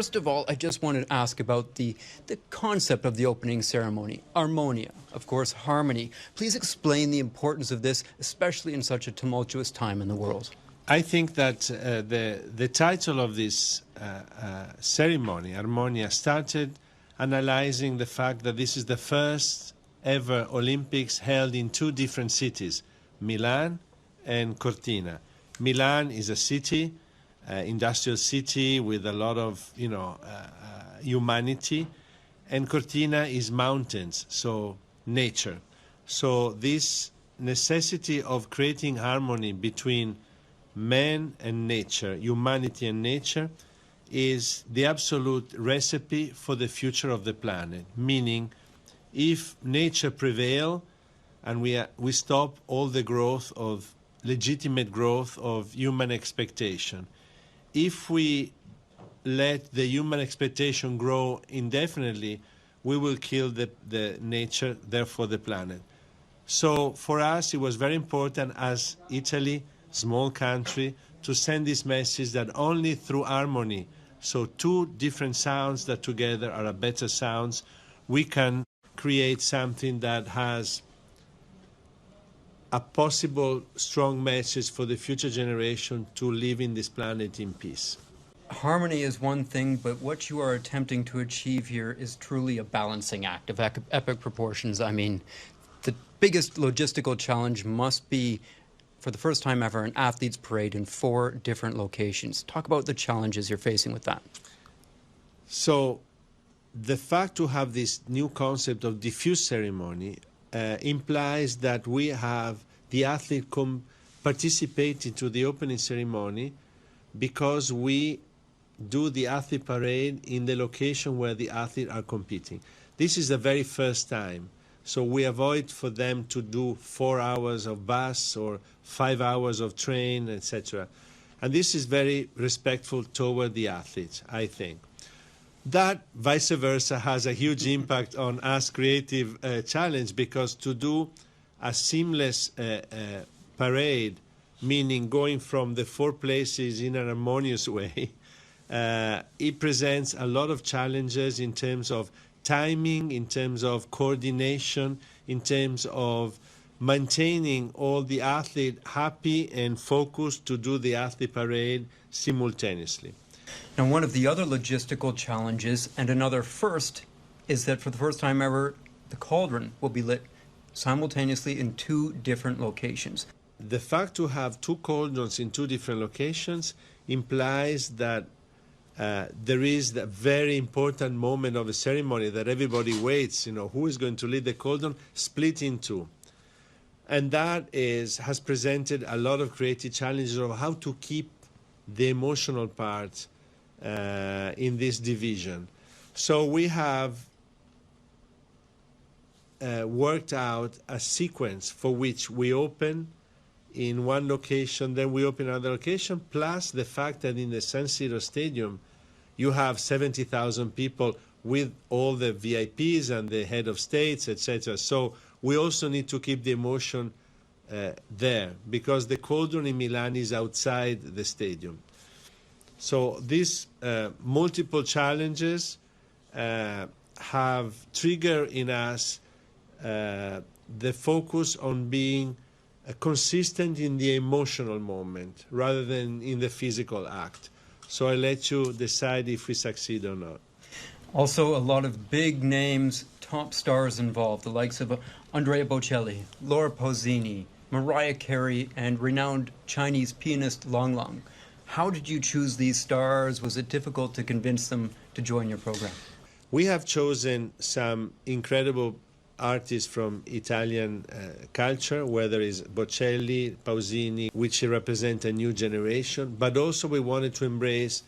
First of all, I just wanted to ask about the concept of the opening ceremony, harmonia, of course, harmony. Please explain the importance of this, especially in such a tumultuous time in the world. I think that the title of this ceremony, Harmonia, started analyzing the fact that this is the first ever Olympics held in two different cities, Milan and Cortina. Milan is a city, industrial city with a lot of humanity, and Cortina is mountains, so nature. So this necessity of creating harmony between man and nature, humanity and nature, is the absolute recipe for the future of the planet. Meaning, if nature prevails and we stop all the growth of legitimate growth of human expectation, if we let the human expectation grow indefinitely, we will kill the nature, therefore the planet. So for us, it was very important as Italy, small country, to send this message that only through harmony, so two different sounds that together are a better sounds, we can create something that has a possible strong message for the future generation to live in this planet in peace. Harmony is one thing, but what you are attempting to achieve here is truly a balancing act of epic proportions. I mean, the biggest logistical challenge must be, for the first time ever, an athletes parade in 4 different locations. Talk about the challenges you're facing with that. So the fact to have this new concept of diffuse ceremony implies that we have the athlete participate into the opening ceremony because we do the athlete parade in the location where the athletes are competing. This is the very first time. So we avoid for them to do 4 hours of bus or 5 hours of train, etc. And this is very respectful toward the athletes, I think. That, vice versa, has a huge impact on us creative challenge, because to do a seamless parade, meaning going from the 4 places in an harmonious way, it presents a lot of challenges in terms of timing, in terms of coordination, in terms of maintaining all the athletes happy and focused to do the athlete parade simultaneously. Now, one of the other logistical challenges, and another first, is that for the first time ever, the cauldron will be lit simultaneously in 2 different locations. The fact to have 2 cauldrons in 2 different locations implies that there is the very important moment of a ceremony that everybody waits, who is going to lead the cauldron, split in 2. And that has presented a lot of creative challenges of how to keep the emotional part in this division. So we have worked out a sequence for which we open in one location, then we open another location, plus the fact that in the San Siro Stadium you have 70,000 people with all the VIPs and the head of states, etc. So we also need to keep the emotion there, because the cauldron in Milan is outside the stadium. So these multiple challenges have triggered in us the focus on being consistent in the emotional moment rather than in the physical act. So I let you decide if we succeed or not. Also, a lot of big names, top stars involved, the likes of Andrea Bocelli, Laura Pausini, Mariah Carey, and renowned Chinese pianist Lang Lang. How did you choose these stars? Was it difficult to convince them to join your program? We have chosen some incredible artists from Italian culture, whether it's Bocelli, Pausini, which represent a new generation, but also we wanted to embrace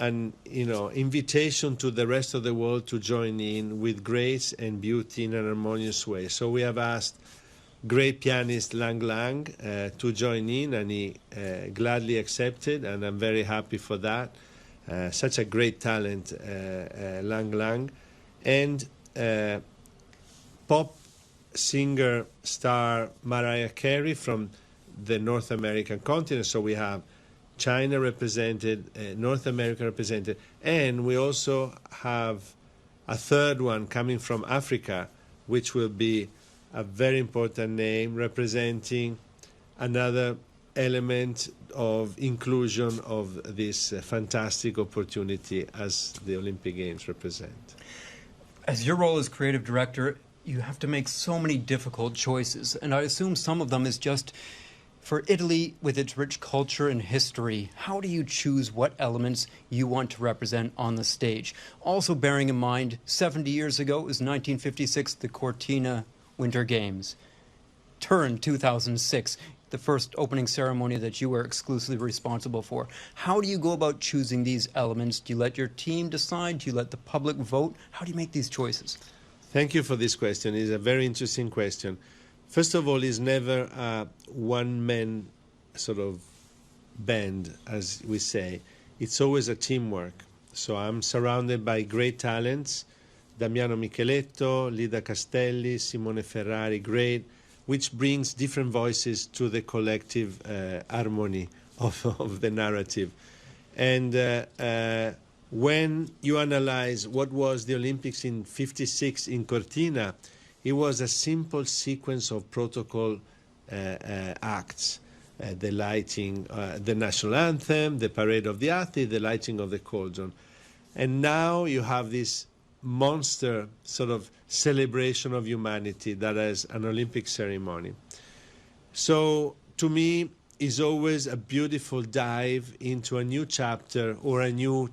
an invitation to the rest of the world to join in with grace and beauty in an harmonious way. So we have asked great pianist Lang Lang to join in, and he gladly accepted, and I'm very happy for that. Such a great talent, Lang Lang. And pop singer star Mariah Carey from the North American continent. So we have China represented, North America represented, and we also have a third one coming from Africa, which will be a very important name representing another element of inclusion of this fantastic opportunity as the Olympic Games represent. As your role as creative director, you have to make so many difficult choices, and I assume some of them is just for Italy with its rich culture and history. How do you choose what elements you want to represent on the stage? Also bearing in mind, 70 years ago, it was 1956, the Cortina Winter Games. Turin, 2006, the first opening ceremony that you were exclusively responsible for. How do you go about choosing these elements? Do you let your team decide? Do you let the public vote? How do you make these choices? Thank you for this question. It's a very interesting question. First of all, it's never a one-man sort of band, as we say. It's always a teamwork. So I'm surrounded by great talents, Damiano Micheletto, Lida Castelli, Simone Ferrari, great, which brings different voices to the collective harmony of the narrative. And when you analyze what was the Olympics in '56 in Cortina, it was a simple sequence of protocol acts. The lighting, the national anthem, the parade of the athlete, the lighting of the cauldron. And now you have this monster sort of celebration of humanity that is an Olympic ceremony. So to me, it's always a beautiful dive into a new chapter or a new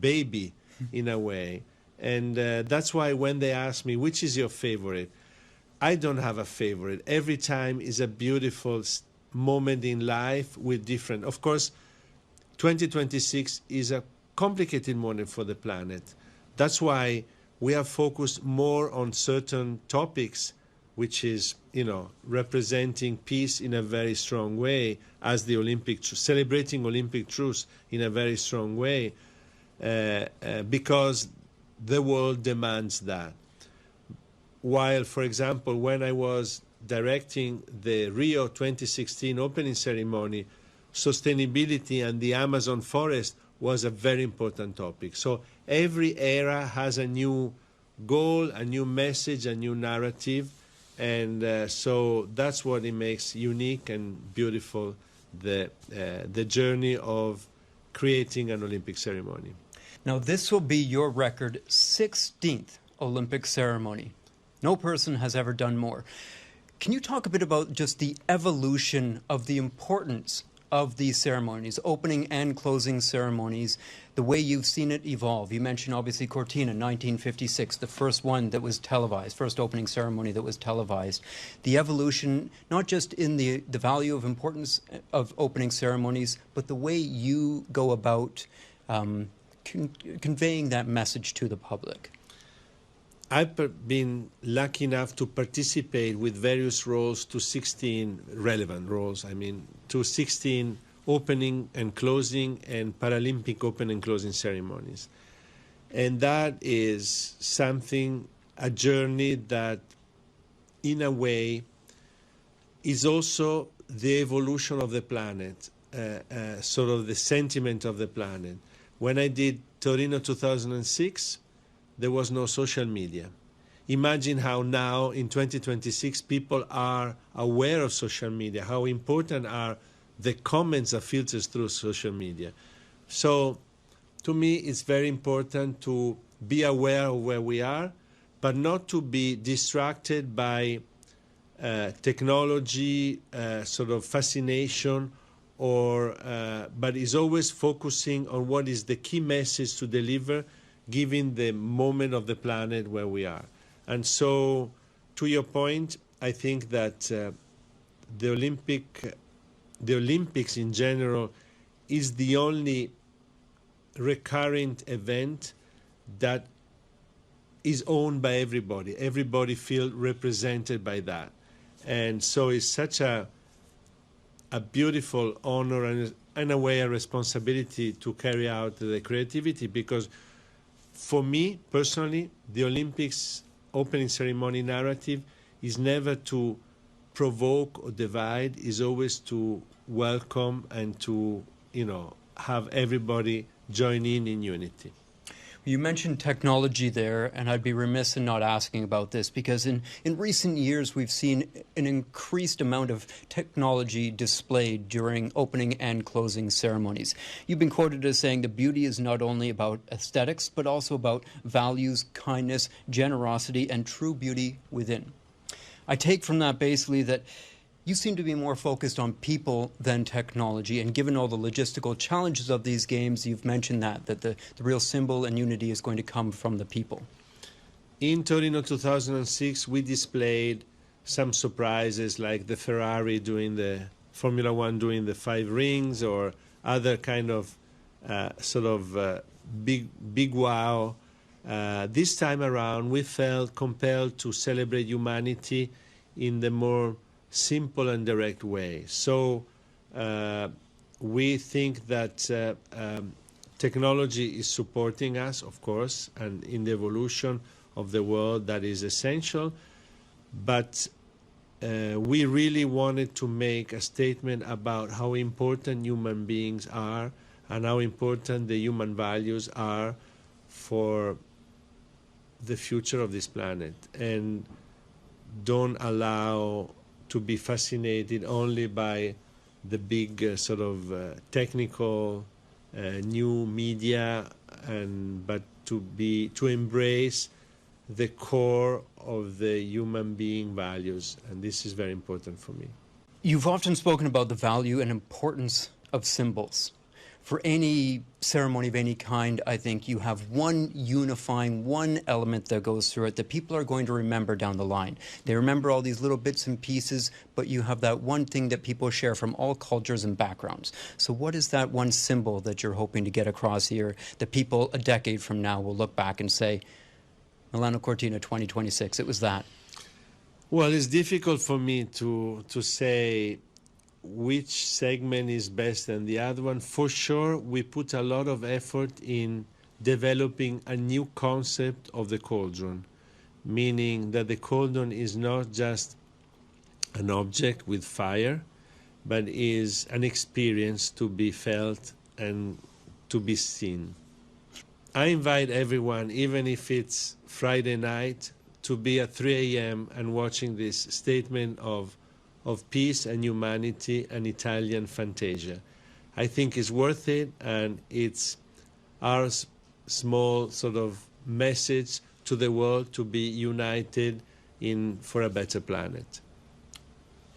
baby in a way. And that's why when they ask me, which is your favorite? I don't have a favorite. Every time is a beautiful moment in life with different. Of course, 2026 is a complicated moment for the planet. That's why we have focused more on certain topics, which is, representing peace in a very strong way as the celebrating Olympic truce in a very strong way, because the world demands that. While, for example, when I was directing the Rio 2016 opening ceremony, sustainability and the Amazon forest was a very important topic. So every era has a new goal, a new message, a new narrative, and so that's what it makes unique and beautiful, the journey of creating an Olympic ceremony. Now, this will be your record 16th Olympic ceremony. No person has ever done more. Can you talk a bit about just the evolution of the importance of these ceremonies, opening and closing ceremonies, the way you've seen it evolve? You mentioned obviously Cortina, 1956, the first one that was televised, first opening ceremony that was televised. The evolution, not just in the value of importance of opening ceremonies, but the way you go about conveying that message to the public. I've been lucky enough to participate with various roles to 16 relevant roles, to 16 opening and closing and Paralympic open and closing ceremonies. And that is something, a journey that in a way is also the evolution of the planet, sort of the sentiment of the planet. When I did Torino 2006, there was no social media. Imagine how now in 2026 people are aware of social media, how important are the comments that filters through social media. So to me it's very important to be aware of where we are, but not to be distracted by technology, sort of fascination, but is always focusing on what is the key message to deliver given the moment of the planet where we are. And so, to your point, I think that the Olympics in general is the only recurrent event that is owned by everybody. Everybody feels represented by that. And so it's such a beautiful honor and in a way a responsibility to carry out the creativity, because for me personally, the Olympics opening ceremony narrative is never to provoke or divide, is always to welcome and to have everybody join in unity. You mentioned technology there, and I'd be remiss in not asking about this because in recent years we've seen an increased amount of technology displayed during opening and closing ceremonies. You've been quoted as saying the beauty is not only about aesthetics, but also about values, kindness, generosity, and true beauty within. I take from that basically that you seem to be more focused on people than technology, and given all the logistical challenges of these games, you've mentioned that the real symbol and unity is going to come from the people. In Torino 2006, we displayed some surprises like the Ferrari doing the Formula One doing the 5 rings, or other kind of big wow. This time around, we felt compelled to celebrate humanity in the more simple and direct way. So we think that technology is supporting us, of course, and in the evolution of the world that is essential. But we really wanted to make a statement about how important human beings are and how important the human values are for the future of this planet, and don't allow to be fascinated only by the big technical new media, but to embrace the core of the human being values, and this is very important for me. You've often spoken about the value and importance of symbols. For any ceremony of any kind, I think you have one unifying, one element that goes through it that people are going to remember down the line. They remember all these little bits and pieces, but you have that one thing that people share from all cultures and backgrounds. So what is that one symbol that you're hoping to get across here that people a decade from now will look back and say, Milano Cortina 2026, it was that? Well, it's difficult for me to say which segment is best than the other one. For sure, we put a lot of effort in developing a new concept of the cauldron, meaning that the cauldron is not just an object with fire, but is an experience to be felt and to be seen. I invite everyone, even if it's Friday night, to be at 3 a.m. and watching this statement of peace and humanity and Italian fantasia. I think it's worth it, and it's our small message to the world to be united for a better planet.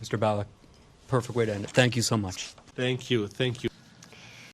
Mr. Balich, perfect way to end it. Thank you so much. Thank you. Thank you.